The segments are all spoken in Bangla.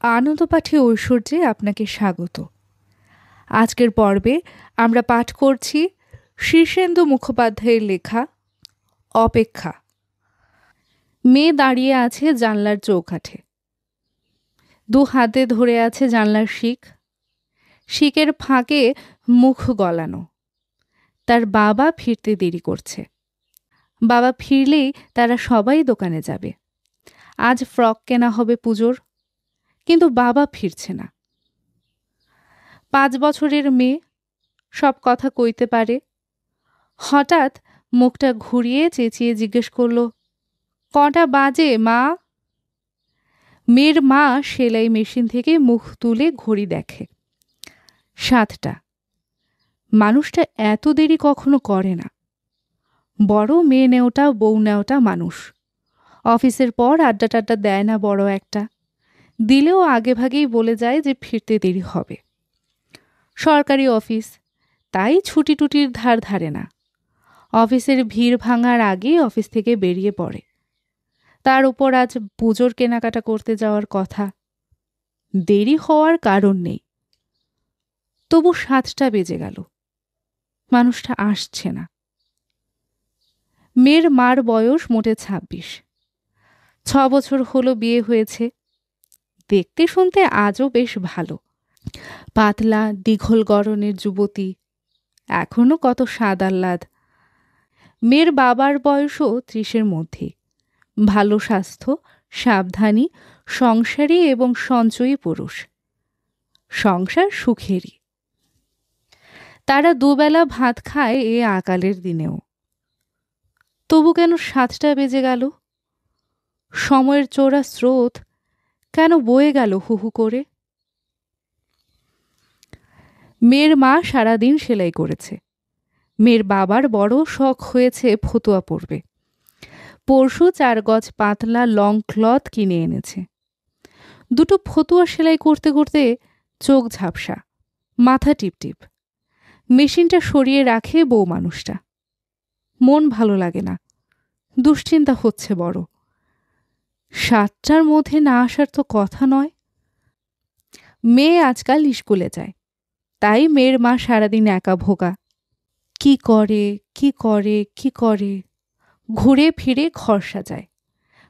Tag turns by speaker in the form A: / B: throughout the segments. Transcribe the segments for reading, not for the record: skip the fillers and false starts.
A: আনন্দপাঠে ঐশ্বর্যে আপনাকে স্বাগত। আজকের পর্বে আমরা পাঠ করছি শীর্ষেন্দু মুখোপাধ্যায়ের লেখা অপেক্ষা। মেয়ে দাঁড়িয়ে আছে জানলার চৌকাঠে, দু হাতে ধরে আছে জানলার শিক, শিকের ফাঁকে মুখ গলানো। তার বাবা ফিরতে দেরি করছে। বাবা ফিরলেই তারা সবাই দোকানে যাবে। আজ ফ্রক কেনা হবে পুজোর, কিন্তু বাবা ফিরছে না। 5 বছরের মেয়ে, সব কথা কইতে পারে। হঠাৎ মুখটা ঘুরিয়ে চেঁচিয়ে জিজ্ঞেস করল, কটা বাজে মা? মেয়ের মা সেলাই মেশিন থেকে মুখ তুলে ঘড়ি দেখে। 7টা। মানুষটা এত দেরি কখনো করে না। বড় মেয়ে নেওটা বউ নেওটা মানুষ। অফিসের পর আড্ডা টাড্ডা দেয় না বড় একটা, দিলেও আগে ভাগেই বলে যায় যে ফিরতে দেরি হবে। সরকারি অফিস, তাই ছুটি টুটির ধার ধারে না। অফিসের ভিড় ভাঙার আগেই অফিস থেকে বেরিয়ে পড়ে। তার উপর আজ পুজোর কেনাকাটা করতে যাওয়ার কথা। দেরি হওয়ার কারণ নেই। তবু 7টা বেজে গেল, মানুষটা আসছে না। মেয়ের মার বয়স মোটে 26। 6 বছর হলো বিয়ে হয়েছে। দেখতে শুনতে আজও বেশ ভালো। পাতলা দীঘল গড়নের যুবতী, এখনো কত স্বাদ আহ্লাদ। মেয়ের বাবার বয়সও 30-এর মধ্যে। ভালো স্বাস্থ্য, সাবধানী, সংসারী এবং সঞ্চয়ী পুরুষ। সংসার সুখেরই। তারা দুবেলা ভাত খায় এ আকালের দিনেও। তবু কেন 7টা বেজে গেল? সময়ের চোরা স্রোত কেন বয়ে গেল হু হু করে? মেয়ের মা সারাদিন সেলাই করেছে। মেয়ের বাবার বড় শখ হয়েছে ফতুয়া পরবে। পরশু 4 গজ পাতলা লং ক্লথ কিনে এনেছে। দুটো ফতুয়া সেলাই করতে করতে চোখ ঝাপসা, মাথা টিপটিপ। মেশিনটা সরিয়ে রাখে বউ মানুষটা। মন ভালো লাগে না, দুশ্চিন্তা হচ্ছে বড়। 7টার মধ্যে না আসার তো কথা নয়। মেয়ে আজকাল স্কুলে যায়, তাই মেয়ের মা সারাদিন একা ভোগা। কি করে কি করে কি করে, ঘুরে ফিরে ঘর সাজায়,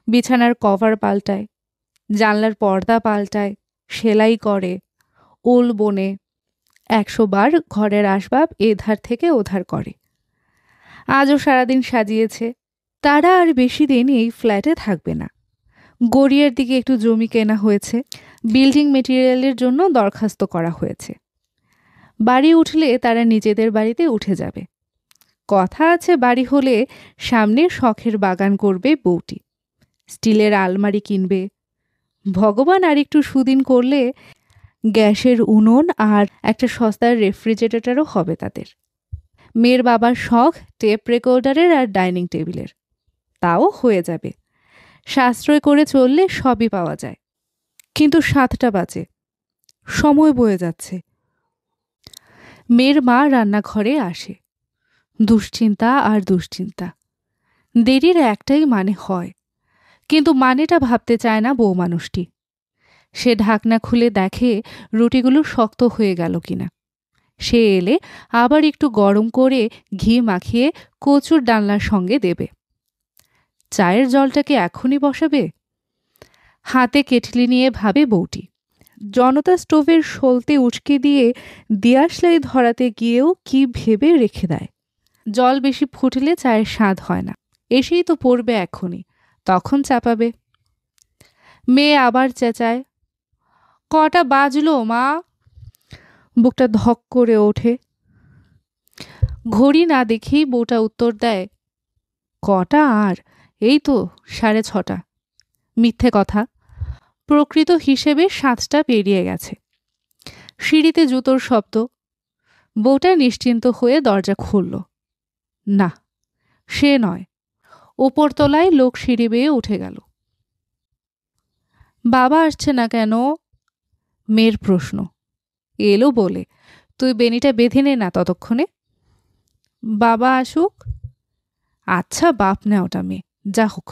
A: বিছানার কভার পাল্টায়, জানলার পর্দা পাল্টায়, সেলাই করে, ওল বোনে, 100 বার ঘরের আসবাব এধার থেকে ওধার করে। আজও সারাদিন সাজিয়েছে। তারা আর বেশি দিন এই ফ্ল্যাটে থাকবে না। গড়িয়ার দিকে একটু জমি কেনা হয়েছে। বিল্ডিং মেটেরিয়ালের জন্য দরখাস্ত করা হয়েছে। বাড়ি উঠলে তারা নিজেদের বাড়িতে উঠে যাবে। কথা আছে বাড়ি হলে সামনে শখের বাগান করবে বউটি, স্টিলের আলমারি কিনবে। ভগবান আর একটু সুদিন করলে গ্যাসের উনুন আর একটা সস্তার রেফ্রিজারেটরও হবে তাদের। মেয়ের বাবার শখ টেপ রেকর্ডারের আর ডাইনিং টেবিলের, তাও হয়ে যাবে। সাশ্রয় করে চললে সবই পাওয়া যায়। কিন্তু 7টা বাজে, সময় বয়ে যাচ্ছে। মেয়ের মা রান্নাঘরে আসে। দুশ্চিন্তা আর দুশ্চিন্তা। দেরির একটাই মানে হয়, কিন্তু মানেটা ভাবতে চায় না বউ মানুষটি। সে ঢাকনা খুলে দেখে রুটিগুলো শক্ত হয়ে গেল কিনা। সে এলে আবার একটু গরম করে ঘি মাখিয়ে কচুর ডালনার সঙ্গে দেবে। চায়ের জলটাকে এখনই বসাবে? হাতে কেটলি নিয়ে ভাবে বউটি। জনতা স্টোভের সলতে উচকে দিয়ে দিয়াশলাই ধরাতে গিয়েও কি ভেবে রেখে দেয়। জল বেশি ফুটলে চায়ের স্বাদ হয় না। এসেই তো পড়বে এখনই, তখন চাপাবে। মেয়ে আবার চেঁচায়, কটা বাজলো মা? বুকটা ধক করে ওঠে। ঘড়ি না দেখেই বউটা উত্তর দেয়, কটা আর, এই তো 6:30। মিথ্যে কথা, প্রকৃত হিসেবে 7টা পেরিয়ে গেছে। সিঁড়িতে জুতোর শব্দ। বউটা নিশ্চিন্ত হয়ে দরজা খুলল। না, সে নয়। উপরতলায় লোক সিঁড়ি বেয়ে উঠে গেল। বাবা আসছে না কেন? মেয়ের প্রশ্ন। এলো বলে, তুই বেনিটা বেঁধে নে না ততক্ষণে। বাবা আসুক। আচ্ছা বাপ না ওটা মেয়ে, যা হোক।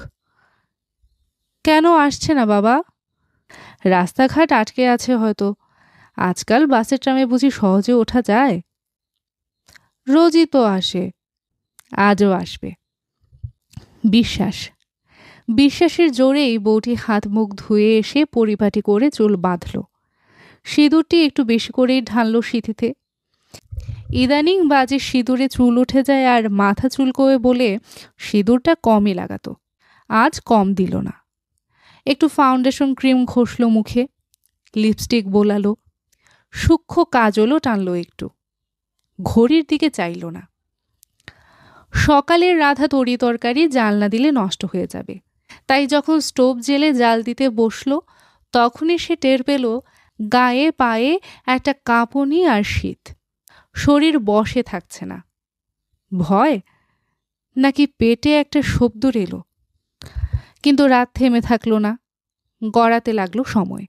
A: কেন আসছে না বাবা? রাস্তাঘাট আটকে আছে হয়তো। আজকাল বাসে ট্রামে বুঝি সহজে ওঠা যায়? রোজই তো আসে, আজও আসবে। বিশ্বাস। বিশ্বাসের জোরেই বউটি হাত মুখ ধুয়ে এসে পরিপাটি করে চুল বাঁধল। সিঁদুরটি একটু বেশি করেই ঢালল সিঁথিতে। ইদানিং বাজে সিঁদুরে চুল উঠে যায় আর মাথা চুলকোয় বলে সিঁদুরটা কমই লাগাতো। আজ কম দিল না। একটু ফাউন্ডেশন ক্রিম ঘষল মুখে, লিপস্টিক বোলালো, সূক্ষ্ম কাজলও টানলো একটু। ঘড়ির দিকে চাইল না। সকালের রাধা তরি তরকারি জাল না দিলে নষ্ট হয়ে যাবে, তাই যখন স্টোভ জেলে জাল দিতে বসলো তখনই সে টের পেল গায়ে পায়ে একটা কাঁপুনি আর শীত। শরীর বসে থাকছে না। ভয় নাকি পেটে একটা শব্দ এলো? কিন্তু রাত থেমে থাকলো না, গড়াতে লাগলো সময়।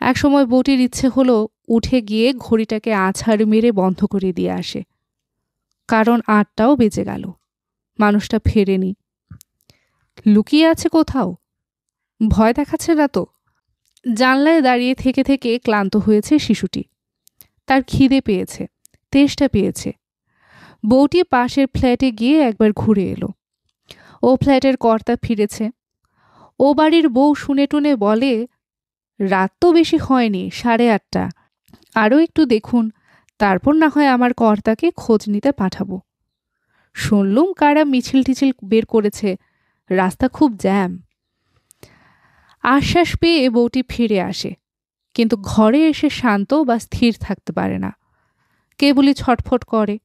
A: একসময় বউটির ইচ্ছে হলো উঠে গিয়ে ঘড়িটাকে আছাড় মেরে বন্ধ করে দিয়ে আসে, কারণ ৮টাও বেজে গেল। মানুষটা ফেরেনি। লুকিয়ে আছে কোথাও? ভয় দেখাচ্ছে না তো? জানলায় দাঁড়িয়ে থেকে থেকে ক্লান্ত হয়েছে শিশুটি। তার খিদে পেয়েছে, তেষ্টা পেয়েছে। বউটি পাশের ফ্ল্যাটে গিয়ে একবার ঘুরে এলো। ও ফ্ল্যাটের কর্তা ফিরেছে। ও বাড়ির বউ শুনে টুনে বলে, রাত তো বেশি হয়নি, 8:30। আরও একটু দেখুন, তারপর না হয় আমার কর্তাকে খোঁজ নিতে পাঠাবো। শুনলুম কারা মিছিল টিছিল বের করেছে, রাস্তা খুব জ্যাম। আশ্বাস পেয়ে বউটি ফিরে আসে, কিন্তু ঘরে এসে শান্ত বা স্থির থাকতে পারে না। কেবলই ছটফট করে।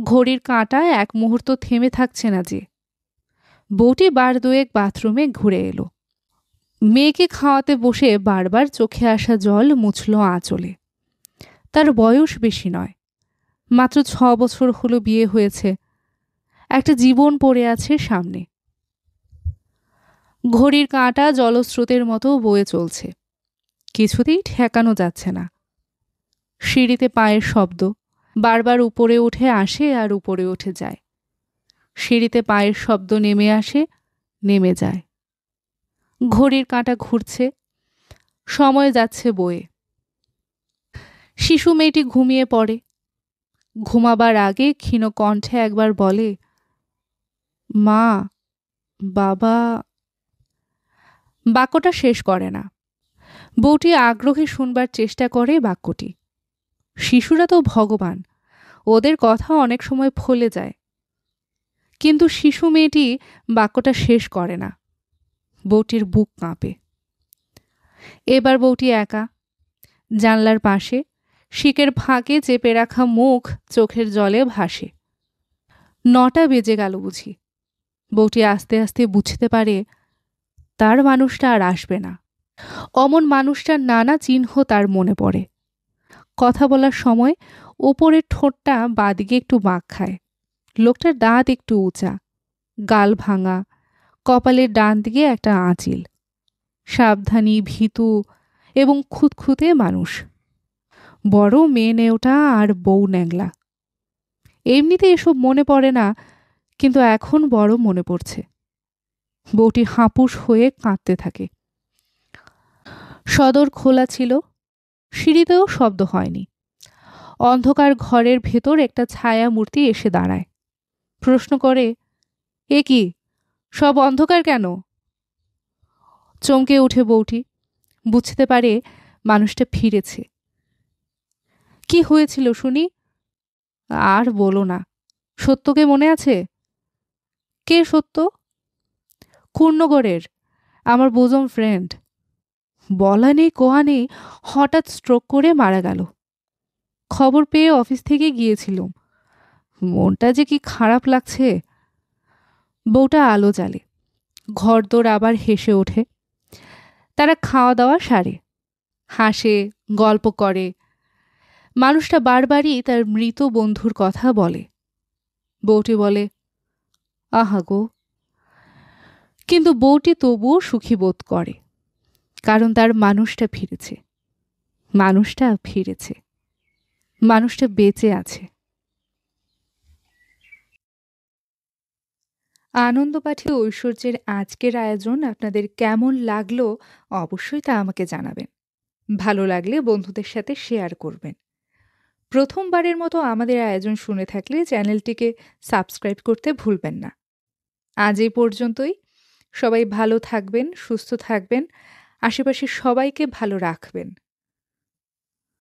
A: ঘড়ির কাঁটা এক মুহূর্ত থেমে থাকছে না যে। বউটি বার দুয়েক বাথরুমে ঘুরে এলো। মেয়েকে খাওয়াতে বসে বারবার চোখে আসা জল মুছল আঁচলে। তার বয়স বেশি নয়, মাত্র 6 বছর হলো বিয়ে হয়েছে। একটা জীবন পড়ে আছে সামনে। ঘড়ির কাঁটা জলস্রোতের মতো বয়ে চলছে, কিছুতেই ঠেকানো যাচ্ছে না। সিঁড়িতে পায়ের শব্দ বারবার উপরে উঠে আসে আর উপরে উঠে যায়। সিঁড়িতে পায়ের শব্দ নেমে আসে, নেমে যায়। ঘড়ির কাঁটা ঘুরছে, সময় যাচ্ছে বয়ে। শিশু মেয়েটি ঘুমিয়ে পড়ে। ঘুমাবার আগে ক্ষীণ কণ্ঠে একবার বলে, মা, বাবা। বাক্যটা শেষ করে না। বউটি আগ্রহে শুনবার চেষ্টা করে বাক্যটি। শিশুরা তো ভগবান, ওদের কথা অনেক সময় ফলে যায়। কিন্তু শিশু মেয়েটি বাক্যটা শেষ করে না। বউটির বুক কাঁপে। এবার বউটি একা, জানলার পাশে, শিকের ফাঁকে চেপে রাখা মুখ চোখের জলে ভাসে। 9টা বেজে গেল বুঝি। বউটি আস্তে আস্তে বুঝতে পারে তার মানুষটা আর আসবে না। অমন মানুষটার নানা চিহ্ন তার মনে পড়ে। কথা বলার সময় ওপরের ঠোঁটটা বাদিকে একটু বাঁক খায়। লোকটার দাঁত একটু উঁচা, গাল ভাঙা, কপালের ডান দিকে একটা আঁচিল। সাবধানী, ভীতু এবং খুঁতখুঁতে মানুষ। বড় মেয়ে নেওটা আর বউ ন্যাংলা। এমনিতে এসব মনে পড়ে না, কিন্তু এখন বড় মনে পড়ছে। বউটি হাঁপুস হয়ে কাঁদতে থাকে। সদর খোলা ছিল, সিঁড়িতেও শব্দ হয়নি। অন্ধকার ঘরের ভেতর একটা ছায়া মূর্তি এসে দাঁড়ায়। প্রশ্ন করে, এ কি, সব অন্ধকার কেন? চমকে উঠে বউটি। বুঝতে পারে মানুষটা ফিরেছে। কি হয়েছিল শুনি? আর বলো না। সত্যকে মনে আছে? কে সত্য? কুর্ণগড়ের, আমার বোজম ফ্রেন্ড। বলা নেই কোয়া নেই, হঠাৎ স্ট্রোক করে মারা গেল। খবর পেয়ে অফিস থেকে গিয়েছিলাম। মনটা যে কি খারাপ লাগছে। বউটা আলো জ্বালে, ঘরদোর আবার হেসে ওঠে। তারা খাওয়া দাওয়া সারে, হাসে, গল্প করে। মানুষটা বারবারই তার মৃত বন্ধুর কথা বলে। বউটি বলে, আহা গো। কিন্তু বউটি তবুও সুখী বোধ করে, কারণ তার মানুষটা ফিরেছে। মানুষটা ফিরেছে, মানুষটা বেঁচে আছে। আনন্দপাঠী ঐশ্বর্যের আজকের আয়োজন আপনাদের কেমন লাগলো অবশ্যই তা আমাকে জানাবেন। ভালো লাগলে বন্ধুদের সাথে শেয়ার করবেন। প্রথমবারের মতো আমাদের আয়োজন শুনে থাকলে চ্যানেলটিকে সাবস্ক্রাইব করতে ভুলবেন না। আজ এই পর্যন্তই। সবাই ভালো থাকবেন, সুস্থ থাকবেন, আশেপাশের সবাইকে ভালো রাখবেন।